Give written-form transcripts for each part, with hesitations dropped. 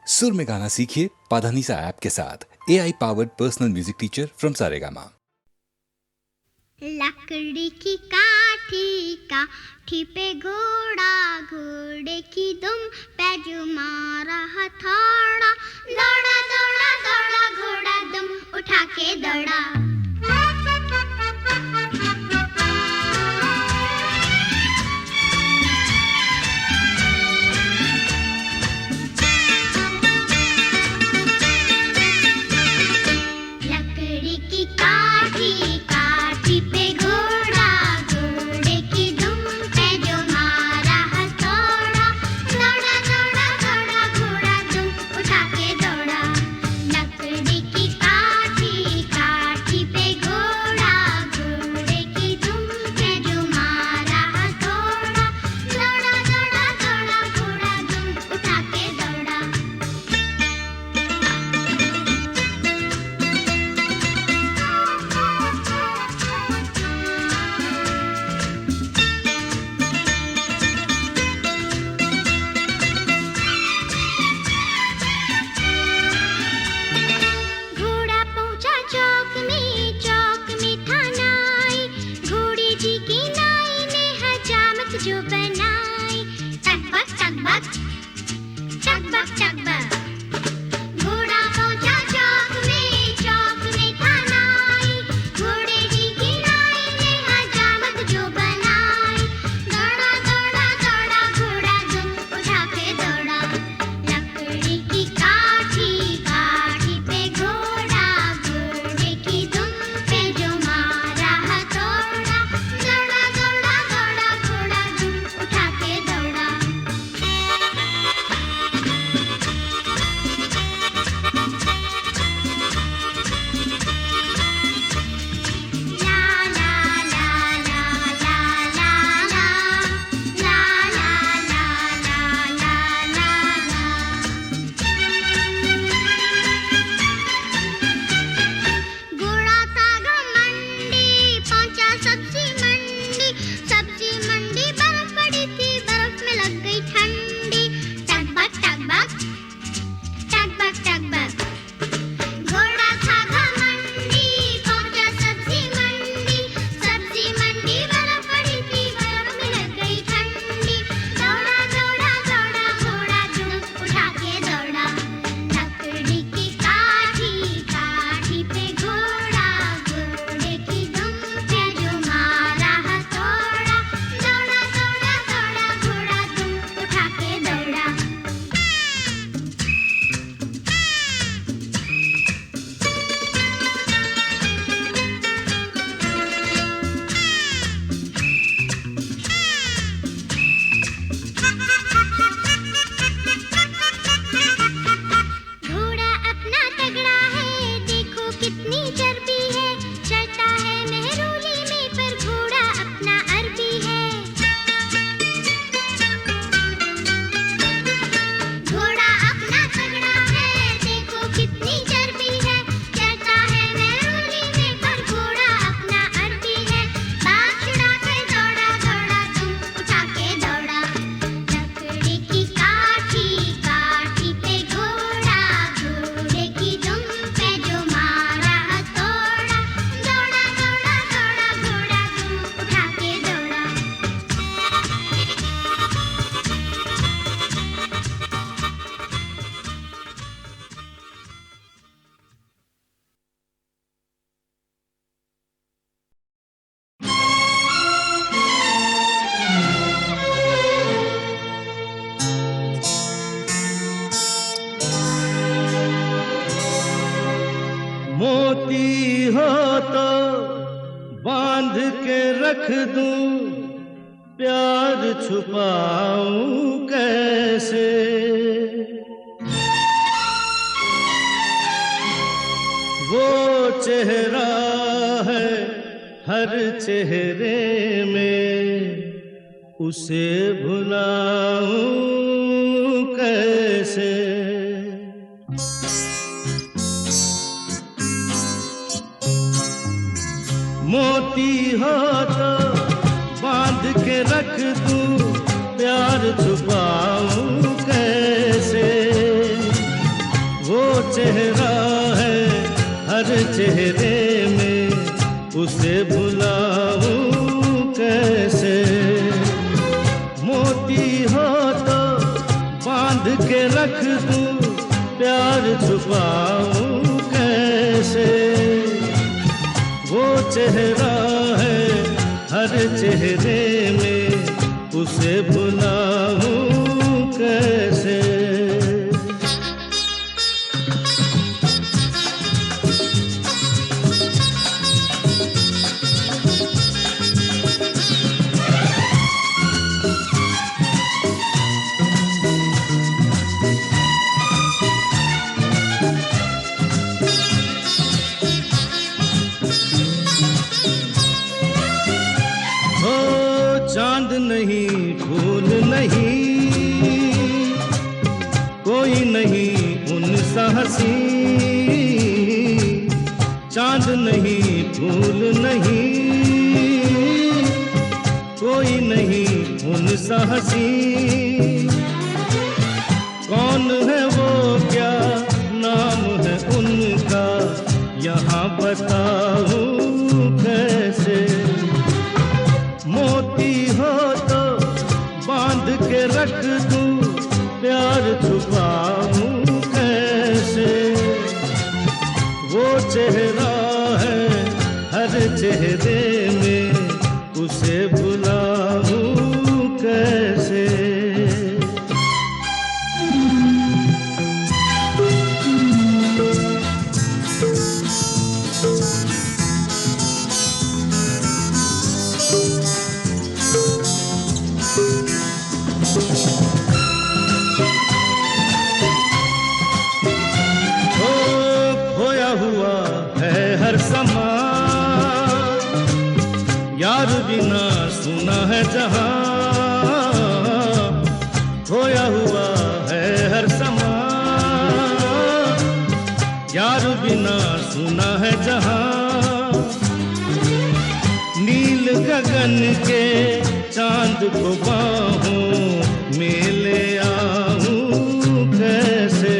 सुर में गाना सीखिए पाधानीसा ऐप के साथ। AI powered personal music teacher from Saregama. लकड़ी की काठी काठी पे घोड़ा, घोड़े की दुम पे जो मारा हथौड़ा, दौड़ा दौड़ा दौड़ा घोड़ा दुम उठा के दौड़ा। लकड़ी की काठी काठी पे घोड़ा, घोड़े की दुम पे जो मारा हथौड़ा, दौड़ा दौड़ा दौड़ा घोड़ा दुम उठा के दौड़ा। लकड़ी की काठी काठी पे घोड़ा, घोड़े की दुम पे जो मारा हथौड़ा, दौड़ा दौड़ा दौड़ा घोड़ा दुम उठा के दौड़ा। घोड़ा पहुंचा चौक में था नाई, घोड़ी जी की नाई ने हजामत जो बनाई। टकबक टकबक टकबक टकबक। घोड़ा पहुंचा चौक में था नाई, घोड़े जी की नाई ने हजामत जो बनाई। दौड़ा दौड़ा दौड़ा घोड़ा दुम उठा के दौड़ा। लकड़ी की काठी काठी पे घोड़ा, घोड़े की दुम पे जो मारा हथौड़ा, दौड़ा दौड़ा दौड़ा घोड़ा दुम उठा के दौड़ा। ला ला ला ला ला ला ला, ला ला ला ला ला ला ला। घोड़ा था घमंडी पहुंचा सब्जी मंडी बर्फ पड़ी थी, बर्फ में लग गई ठंडी। टकबक टकबक टकबक टकबक। घोड़ा था घमंडी पहुंचा सब्जी मंडी बर्फ पड़ी थी, बर्फ में लग गई ठंडी। दौड़ा दौड़ा दौड़ा घोड़ा दुम उठा के दौड़ा। लकड़ी की काठी काठी पे घोड़ा, घोड़े की दुम पे जो मारा हथौड़ा, दौड़ा दौड़ा दौड़ा घोड़ा दुम उठा के दौड़ा। घोड़ा अपना तगड़ा है, देखो कितनी चर्बी है, चलता है मेहरोली में पर घोड़ा अपना अरबी है। घोड़ा अपना तगड़ा है, देखो कितनी चर्बी है, चलता है मेहरोली में पर घोड़ा अपना अरबी है। बात छुड़ा के दौड़ा दौड़ा दुम उठा के दौड़ा। लकड़ी की काठी काठी पे घोड़ा, घोड़े की दुम पे जो मारा हथौड़ा, दौड़ा दौड़ा दौड़ा घोड़ा दुम उठा के दौड़ा। मोती हो तो बांध के रख दूं, प्यार छुपाऊं कैसे। वो चेहरा है हर चेहरे में, उसे भुलाऊं कैसे। मोती हो तो बांध के रख दूं, प्यार छुपाऊं कैसे। चेहरा है हर चेहरे में, उसे भुलाऊं कैसे। मोती हो तो बांध के रख दूं, प्यार छुपाऊं कैसे। वो चेहरा है हर चेहरे में, उसे भुलाऊं कैसे। चांद नहीं फूल नहीं, कोई नहीं उनसा हंसी। चांद नहीं फूल नहीं, कोई नहीं उनसा हंसी। कौन है वो, क्या नाम है उनका, यहाँ बताऊं कैसे। मोती हो तो बांध के रख दूं, प्यार छुपाऊं कैसे। वो चेहरा है हर चेहरे में, उसे भुलाऊं कैसे। यार बिना सुना है जहां, खोया हुआ है हर समा। यार बिना सुना है जहां, नील गगन के चांद को बाहों में ले आऊं कैसे।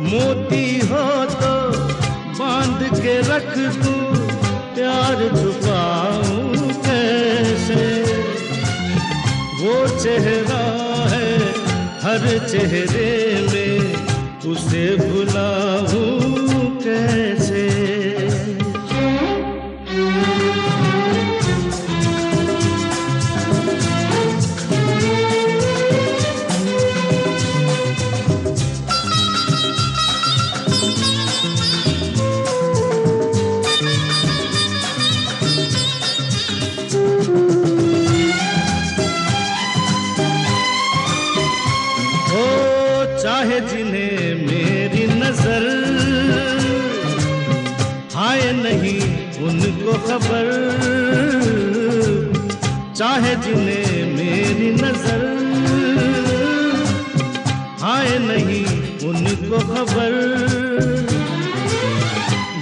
मोती हो तो बांध के रख दूं, प्यार छुपाऊं कैसे। वो चेहरा है हर चेहरे में, उसे भुलाऊं कैसे। चाहे जिन्हें मेरी नजर आए नहीं उनको खबर, चाहे जिन्हें मेरी नजर आए नहीं उनको खबर।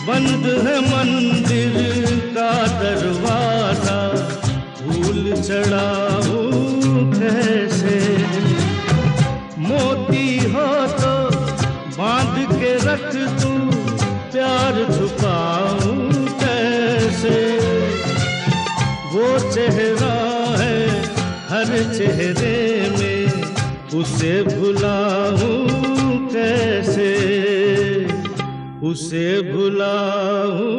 बंद है मंदिर का दरवाजा, फूल चढ़ाऊं कैसे। मोती हो तो बांध के रख दूं, प्यार छुपाऊं कैसे। वो चेहरा है हर चेहरे में, उसे भुलाऊं कैसे। उसे भुलाऊं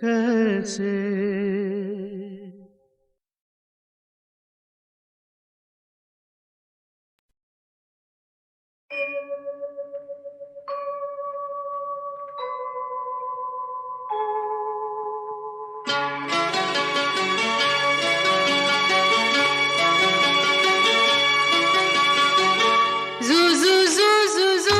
कैसे। Zoo zoo zoo zoo zoo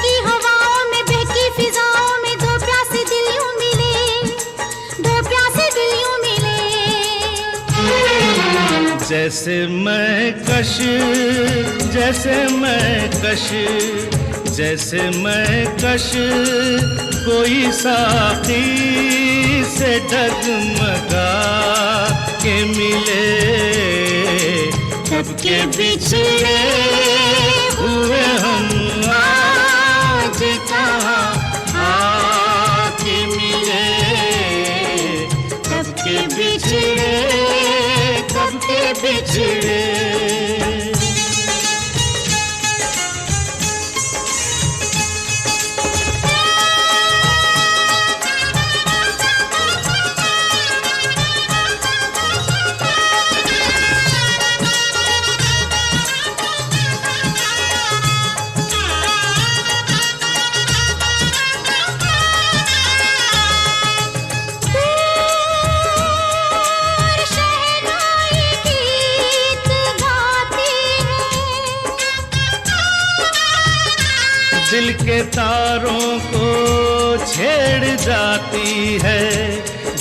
जैसे मैं कश, जैसे मैं कश, जैसे मैं कश कोई साथी से डगमगा के मिले, कब के बिछड़े हुए हम आज कहाँ आके मिले, कब के बिछड़े, कब के बिछड़े। दिल के तारों को छेड़ जाती है,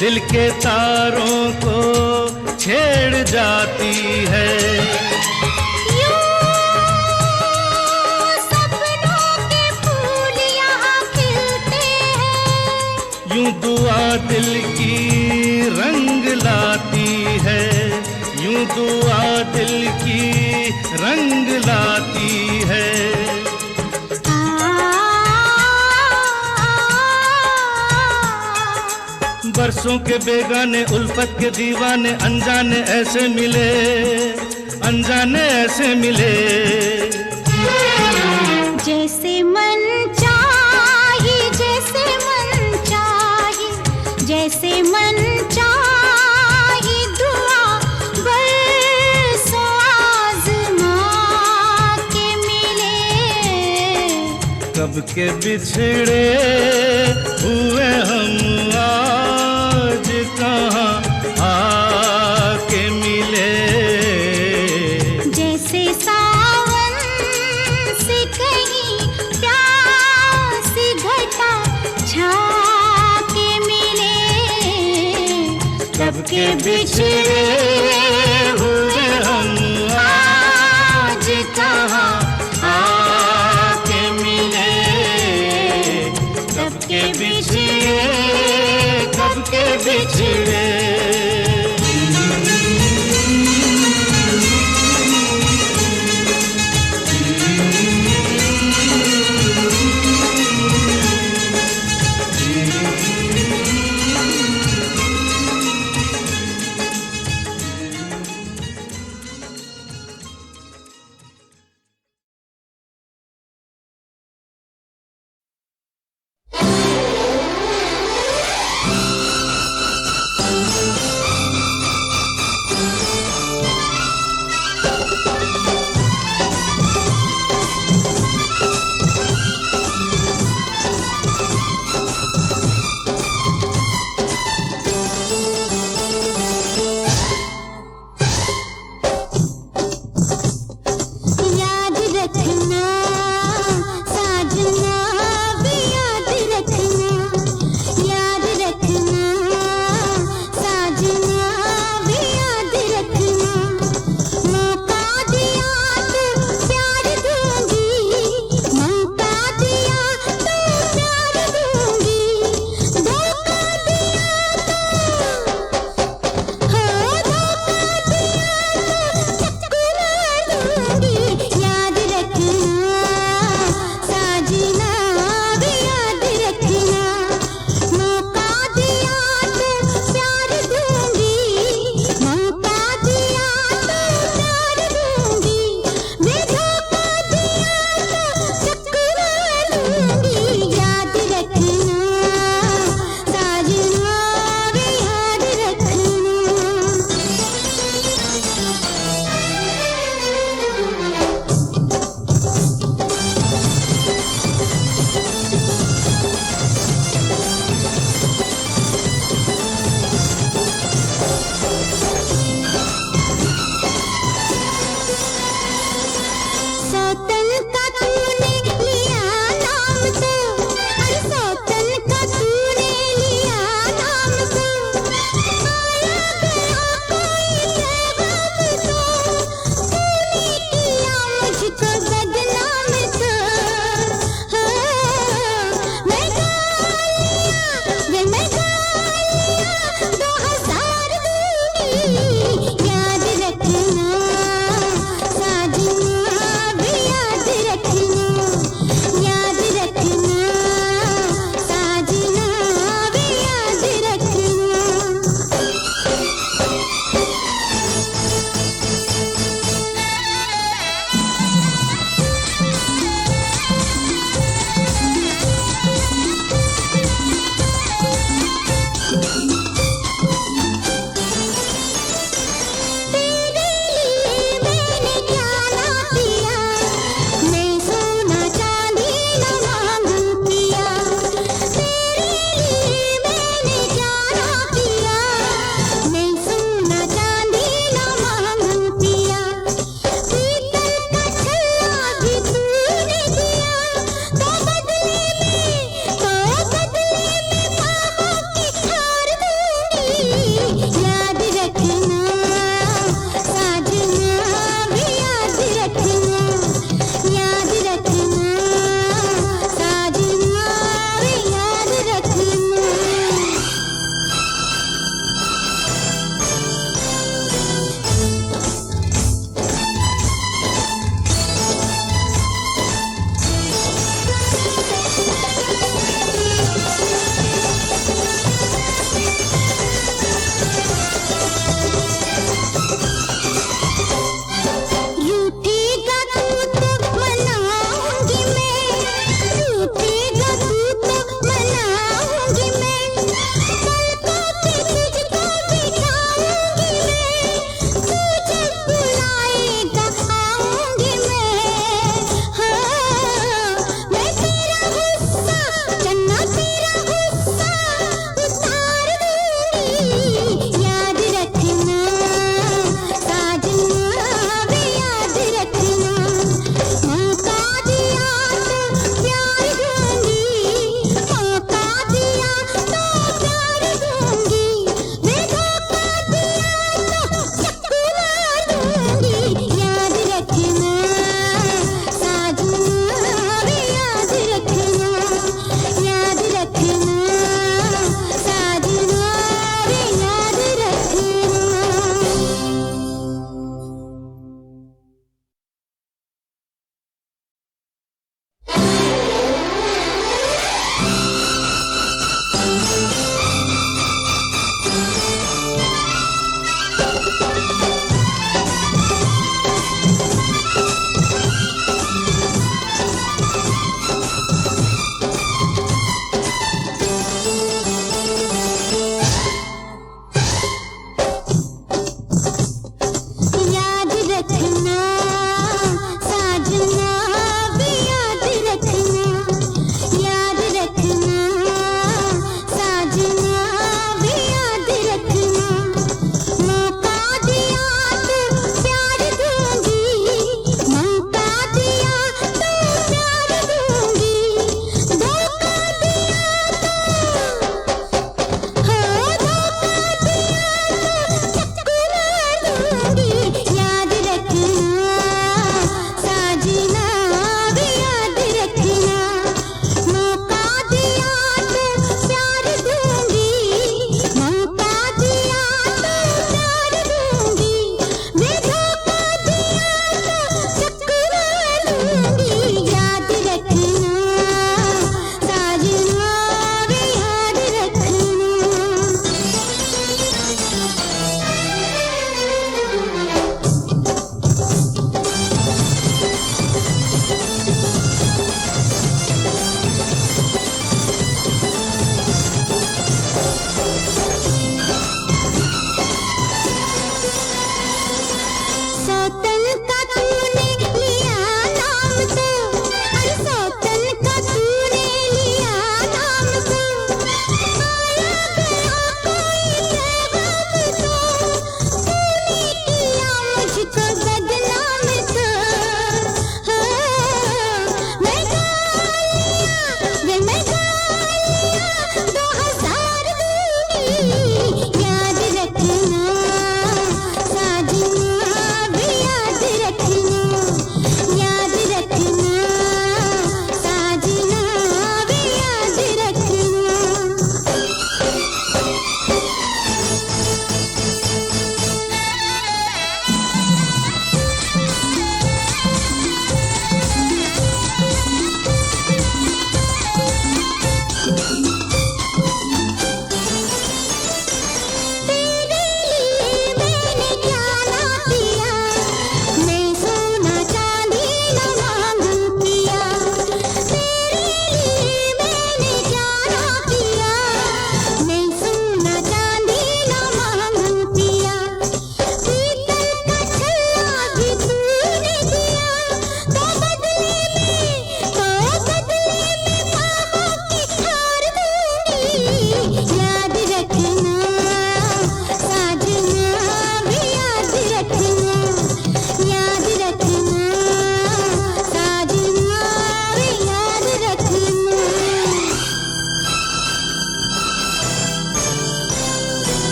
दिल के तारों को छेड़ जाती है। यूं सपनों के फूल यहाँ खिलते हैं, यूं दुआ दिल की रंग लाती है, यूं दुआ दिल की रंग लाती है। बरसों के बेगाने उल्फत के दीवाने अनजाने ऐसे मिले, अनजाने ऐसे मिले। जैसे मन चाहे, जैसे मन चाहे, जैसे मन चाहे दुआ बरसों आज़मा के मिले, कब के बिछड़े हुए हम आज कहाँ आके मिले, जैसे सावन से कहीं प्यासी घटा छा के मिले, कब के बिछड़े हुए हम आज कहाँ आके मिले, कब के बिछड़े, कब के बिछड़े।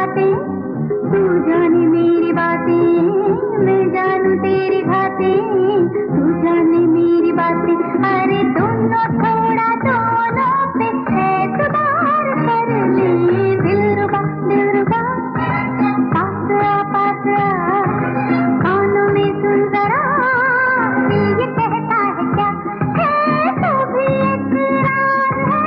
बातें, तू जाने मेरी बातें, मैं जानू तेरी बातें, तू जाने मेरी बातें। अरे दोनों थोड़ा दोनों पे एतबार कर ले, दिलरुबा दिलरुबा पास आ कानों में सुन जरा, ये कहता है क्या है, तू भी इकरार है,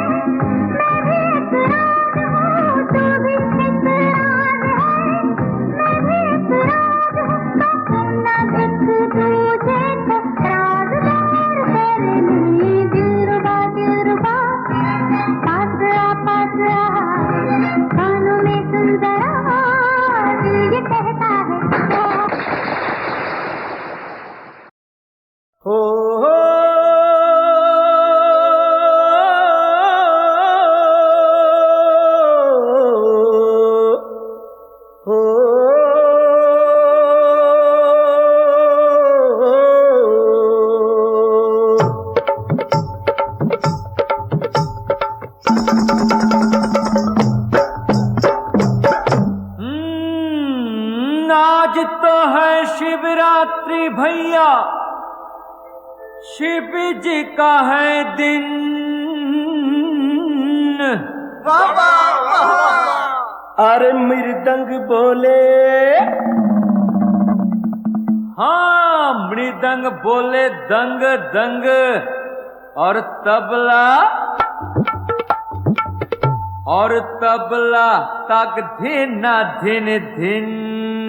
मैं भी इकरार हूँ, तू भी इकरार है, मैं भी इकरार हूँ, तो ना एक दूजे को राज़दार कर ले, दिलरुबा दिलरुबा पास आ कानों में सुन जरा, ये कहता है हो हो आज तो है शिवरात्रि भैया, शिव जी का है दिन। अरे मृदंग बोले, हाँ मृदंग बोले दंग दंग, और तबला तक धिन धिन धिन,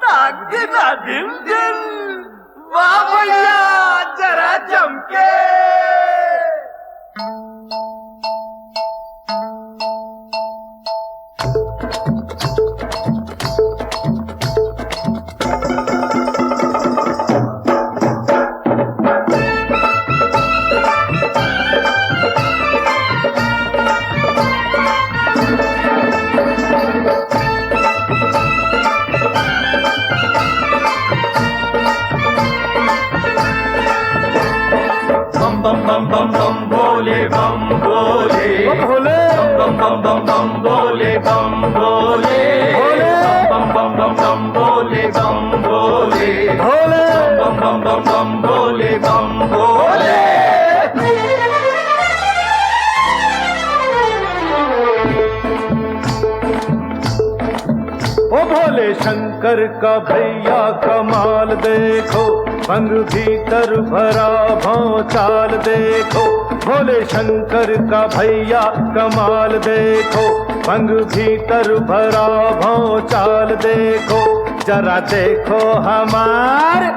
तक धिन धिन। वाह भैया जरा जमके। बम बम बम बम भोले बम भोले भोले, बम बम बम बम भोले बम भोले भोले, बम बम बम बम भोले बम भोले भोले, बम बम बम बम भोले बम भोले। ओ भोले शंकर का भैया कमाल देखो, भंग भीतर भरा भौचाल देखो। भोले शंकर का भैया कमाल देखो, भंग भीतर भरा भौचाल देखो। जरा देखो हमार,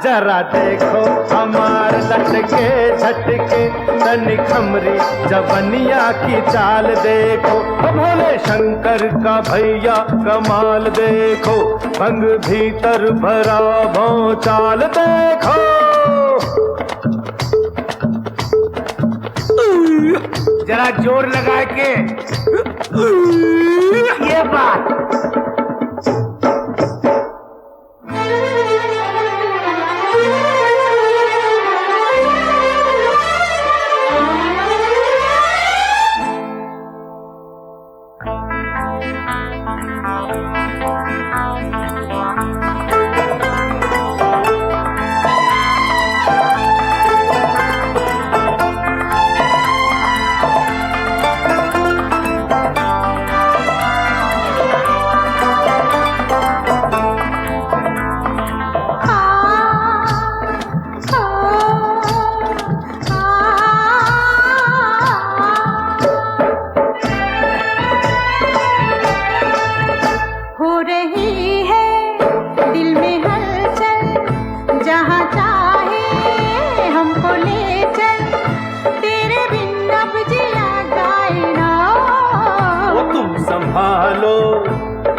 जरा देखो हमार लटके झटके तन खमरी जवनिया की चाल देखो। भोले शंकर का भैया कमाल देखो, भंग भीतर भरा भौचाल देखो। जरा जोर लगा के ये बात।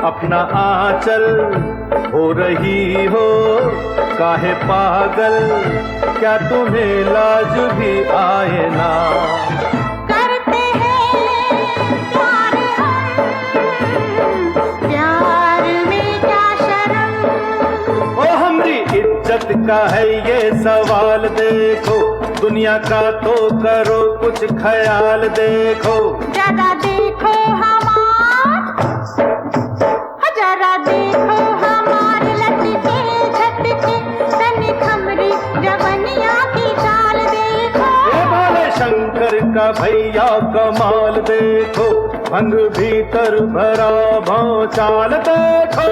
अपना आंचल हो रही हो काहे पागल, क्या तुम्हें लाज भी आए ना। करते हैं प्यार हम, प्यार में क्या शर्म। ओ हमारी इज्जत का है ये सवाल देखो, दुनिया का तो करो कुछ ख्याल देखो। ज्यादा देखो हम कमाल देखो, भंग भीतर भरा भौचाल देखो।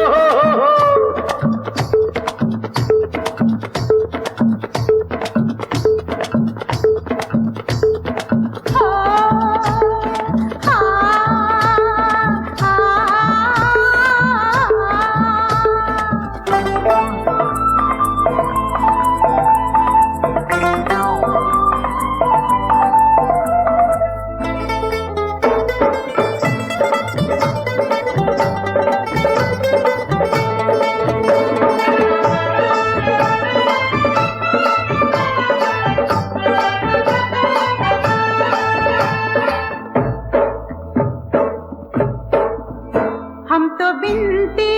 हम तो बिनती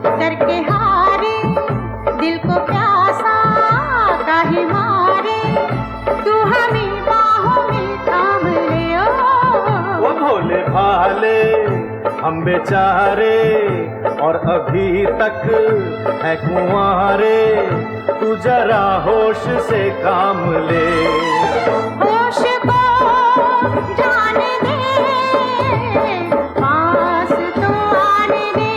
करके हारे, दिल को प्यासा काहे मारे, तू हमें बाहों में थाम ले ओ। वो भोले भाले हम बेचारे और अभी तक है कुंवारे, तू जरा होश से काम ले। होश को जाने दे, पास तो आने दे।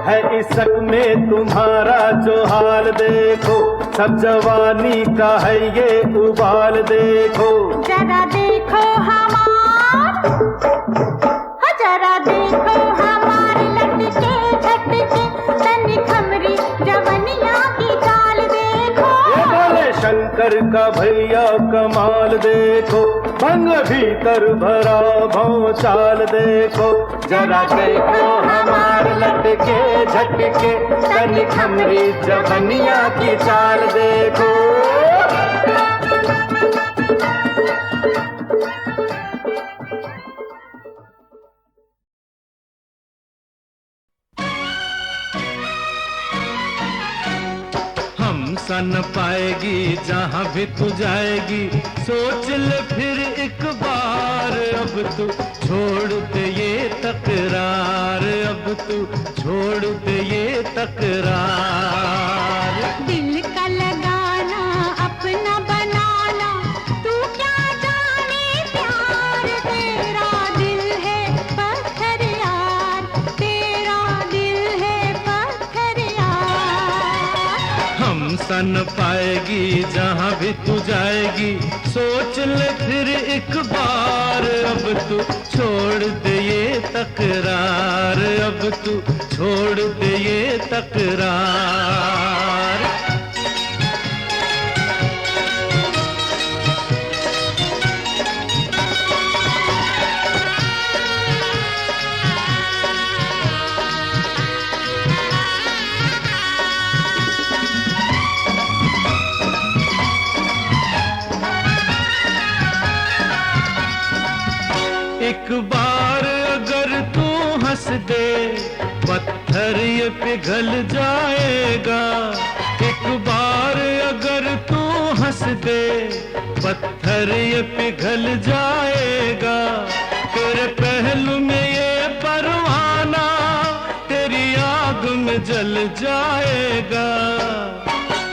है इसक में तुम्हारा जो हाल देखो, सब जवानी का है ये उबाल देखो। जरा देखो जरा देखो हमारे लटके झटके, तनी खमरी जवनिया की चाल देखो। ये बोले शंकर का भैया कमाल देखो, भंग भीतर भरा भौचाल देखो। जरा देखो हमारे लटके झटके, तनी खमरी जवनिया की चाल देखो। सा न पाएगी जहाँ भी तू जाएगी, सोच ले फिर एक बार। अब तू छोड़ दे ये तकरार, अब तू छोड़ दे ये तकरार। दिल का लगाना अपना बनाना, तू क्या जाने प्यार। तेरा दिल है पत्थर यार, तेरा दिल है पत्थर यार। हम सन पाएगी जहाँ भी तू जाएगी, सोच ले फिर एक बार। अब तू छोड़ दे ये तकरार, अब तू छोड़ दे ये तकरार। एक बार अगर तू हंस दे, पत्थर ये पिघल जाएगा। एक बार अगर तू हंस दे, पत्थर ये पिघल जाएगा। तेरे पहलू में ये परवाना, तेरी आग में जल जाएगा।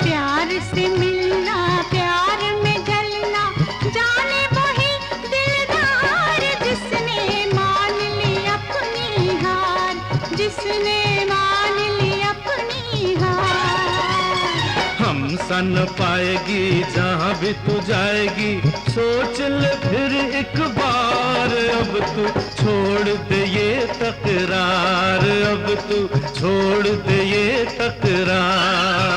प्यार से मिलना, प्यार में जलना, जाने वही दिलदार जिसने मान ली अपनी हार, जिसने मान ली अपनी हार। हम सन पाएगी जहाँ भी तू जाएगी, सोच ले फिर एक बार। अब तू छोड़ दे ये तकरार, अब तू छोड़ दे ये तकरार।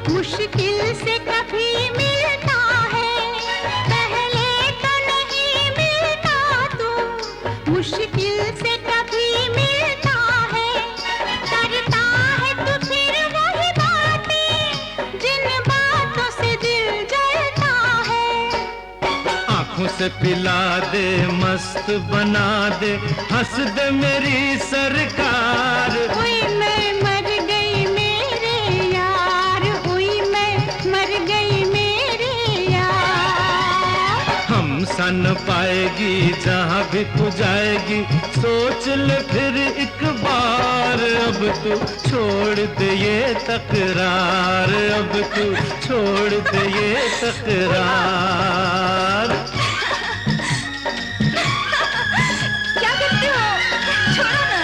मुश्किल से कभी से पिला दे, मस्त बना दे, हंस दे मेरी सरकार। हुई मैं मर गई मेरे यार, हुई मैं मर गई मेरे यार। हम सन पाएगी जहाँ भी तू जाएगी, सोच ले फिर एक बार, अब तू छोड़ दे ये तकरार, अब तू छोड़ दे ये तकरार। क्या करते हो? छोड़ो ना।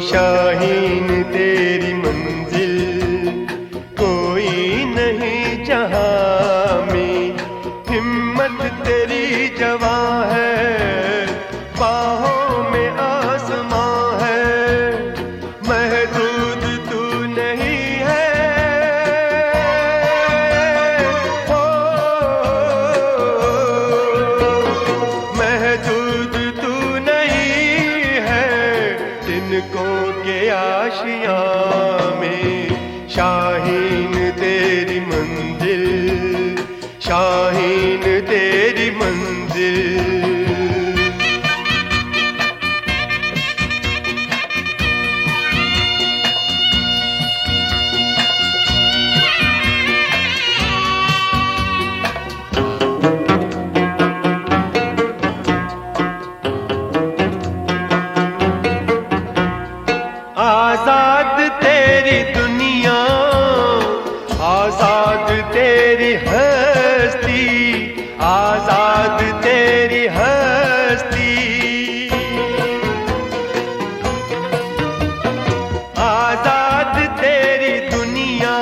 शाहीन तेरी मंजिल, कोई नहीं जहां में हिम्मत तेरी जवां है, बाहों में आसमां है, महदूद तू नहीं है। हो महदूद तू नहीं है, तिनको के आशियां में शाहीन तेरी मंजिल, शाहीन तेरी मंजिल। आजाद तेरी दुनिया, आजाद तेरी हस्ती, आजाद तेरी हस्ती। आजाद तेरी दुनिया,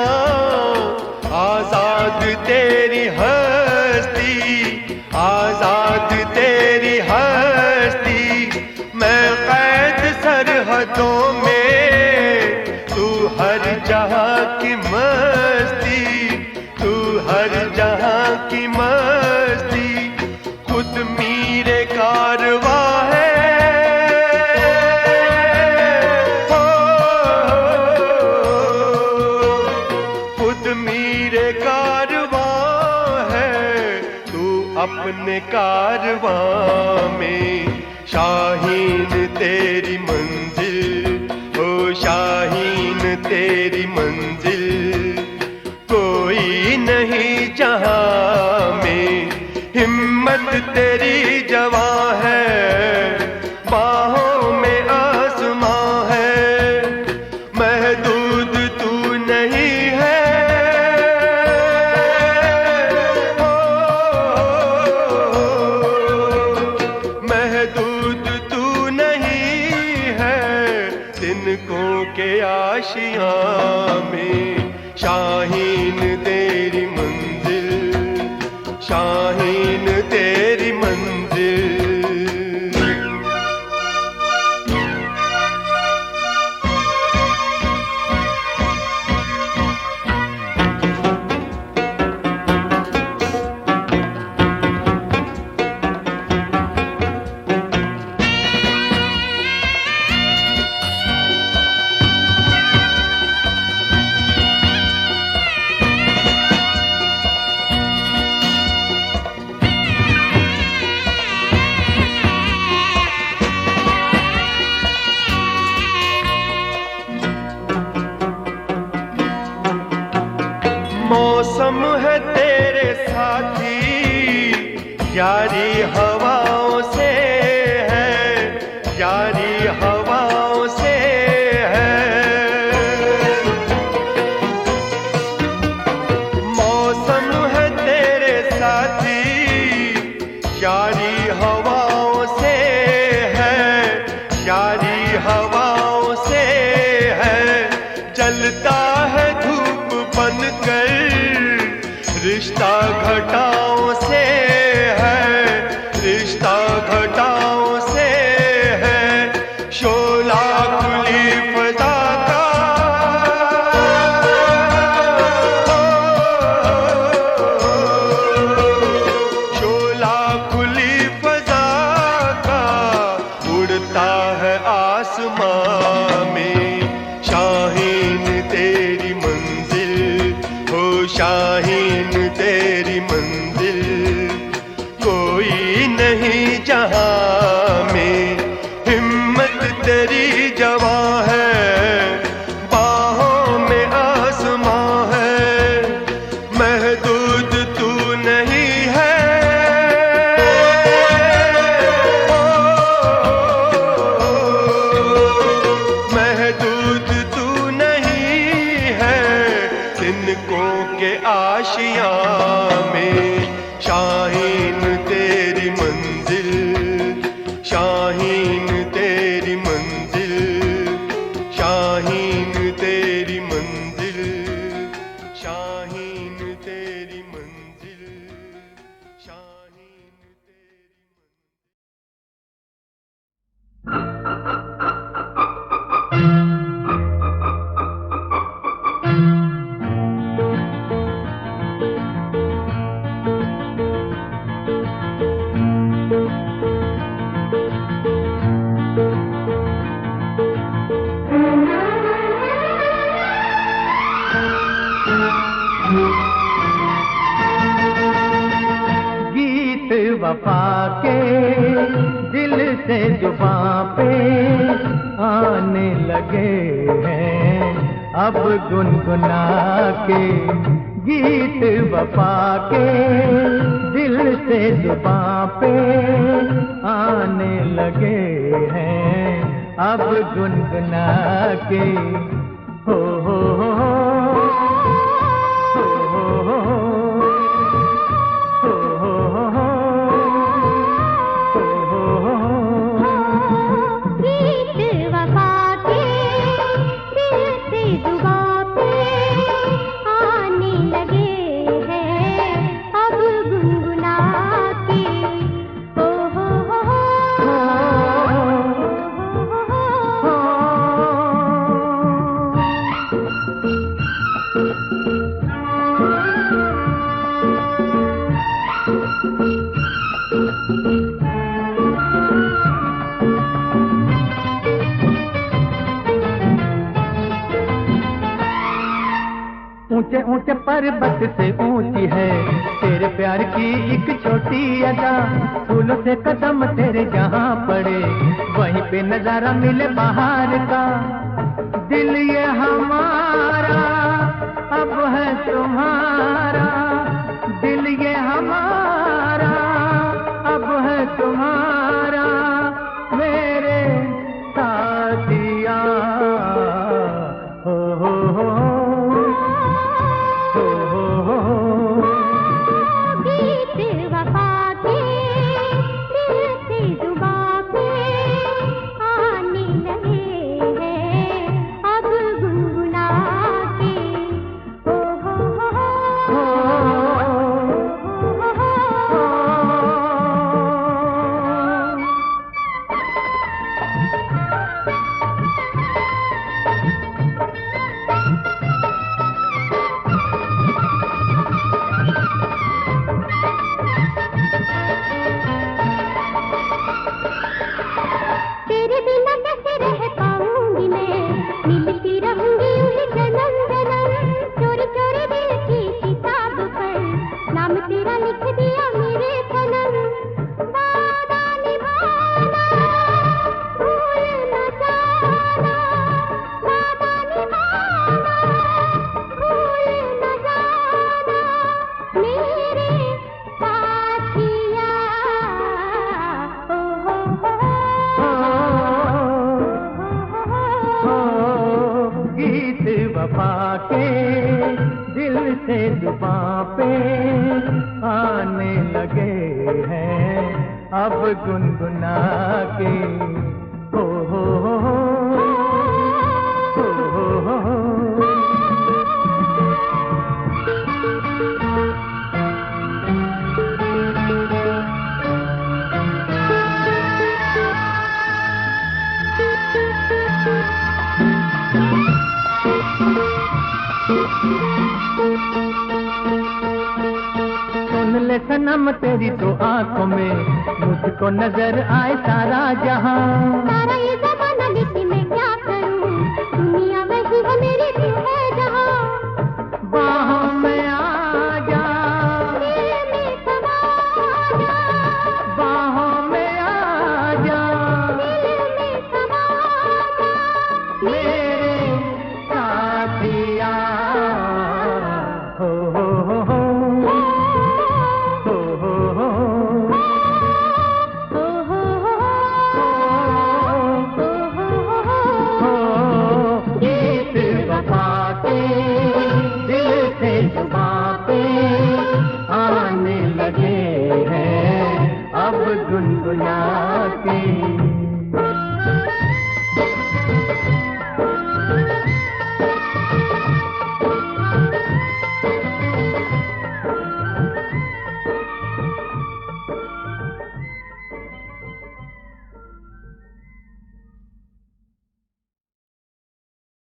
आजाद तेरी हस्ती, आजाद तेरी हस्ती। मैं कैद सरहदों में, हर जहां की मस्ती, तू हर जहां की मस्ती। खुद मीरे कारवां है, हो खुद मीरे कारवां है, तू अपने कारवां में शाहीन तेरी मंजिल, ओ शाहीन तेरी मंजिल। कोई नहीं जहां में हिम्मत तेरी जवां है, बाहों में आसमां है, महदूद तू नहीं है। हो महदूद तू नहीं है, तिनको के आशियां में शाहीन तेरी मंजिल, शाहीन तेरी मंजिल। यारी हवाओं से है, यारी हवाओं से है। मौसम है तेरे साथी, यारी हवाओं से है, यारी हवाओं से है। जलता है धूप बनकर रिश्ता घटाओं से है, रिश्ता घटाओं से है। शोला खुली फजा का, शोला खुली फजा का उड़ता है आसमां में। शाहीन तेरी मंजिल हो, शाहीन तेरी मंजिल कोई नहीं जहां में। हिम्मत तेरी जवां है, बाहों में आसमां है। महदूद तू नहीं है, महदूद तू नहीं है तिनकों के आशियां में। शाहीन तेरी मंजिल, शाहीन तेरी मंजिल, शाहीन तेरी मंजिल, शाहीन तेरी मंजिल, शाहीन तेरी गीत वफा के दिल से जुबां पे आने लगे हैं अब गुनगुना के। गीत वफा के दिल से जुबां पे आने लगे हैं अब गुनगुना के। हो हो हो हो ऊंचे ऊंचे पर्वत से ऊंची है तेरे प्यार की एक छोटी अदा। फूलों से कदम तेरे जहाँ पड़े वहीं पे नजारा मिले बाहर का। दिल ये हमारा अब है तुम्हारा, दिल ये हमारा अब है तुम्हारा। मेरे साथिया हो हो आने लगे हैं अब गुनगुना के। से जुबां पे आने लगे हैं अब गुनगुना के। हो हो हो हो, हो हो हो। सुन ले सनम तेरी तो आंखों में मुझको नजर आए सारा जहां।